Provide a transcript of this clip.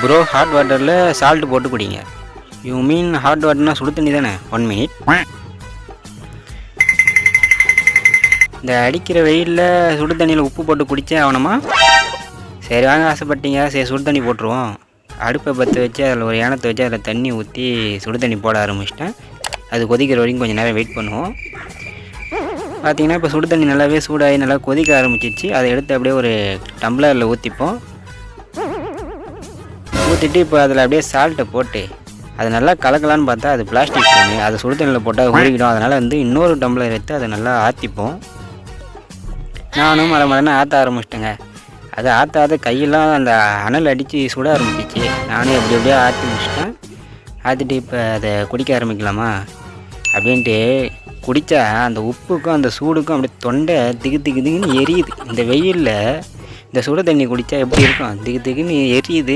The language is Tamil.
ப்ரோ ஹாட் வாட்டரில் சால்ட் போட்டு குடிங்க. யூ மீன் ஹாட் வாட்டர்னா சுடு தண்ணி தானே? 1 மினிட். இந்த அடிக்கிற வெயிலில் சுடு தண்ணியில் உப்பு போட்டு குடித்தே ஆகணுமா? சரி வாங்க, ஆசைப்பட்டீங்க. சரி சுடு தண்ணி போட்டுருவோம். அடுப்பை பற்ற வச்சு அதில் ஒரு ஏனத்தை வச்சு அதில் தண்ணி ஊற்றி சுடு தண்ணி போட ஆரம்பிச்சிட்டேன். அது கொதிக்கிற வரைக்கும் கொஞ்சம் நேரம் வெயிட் பண்ணுவோம். பார்த்திங்கன்னா இப்போ சுடு தண்ணி நல்லாவே சூடாகி நல்லா கொதிக்க ஆரம்பிச்சிச்சு. அதை எடுத்து அப்படியே ஒரு டம்ளரில் ஊற்றிப்போம். ஊற்றிட்டு இப்போ அதில் அப்படியே சால்ட்டை போட்டு அது நல்லா கலக்கலான்னு பார்த்தா அது பிளாஸ்டிக் ஃபோனு. அதை சுடு தண்ணியில் போட்டால் உருகிடும். அதனால் இன்னொரு டம்ளர் எடுத்து அதை நல்லா ஆற்றிப்போம். நானும் மரமரன்னு ஆற்ற ஆரம்பிச்சிட்டேங்க. அதை ஆற்றாத கையெல்லாம் அந்த அனல் அடித்து சுட ஆரம்பிச்சிச்சு. நானும் எப்படியே ஆற்றி முடிச்சிட்டேன். ஆற்றிட்டு இப்போ அதை குடிக்க ஆரம்பிக்கலாமா அப்படின்ட்டு குடித்தா அந்த உப்புக்கும் அந்த சூடுக்கும் அப்படியே தொண்டை திகுன்னு எரியுது. இந்த வெயிலில் இந்த சுடு தண்ணி குடித்தா எப்படி இருக்கும்? திகுன்னு எரியுது.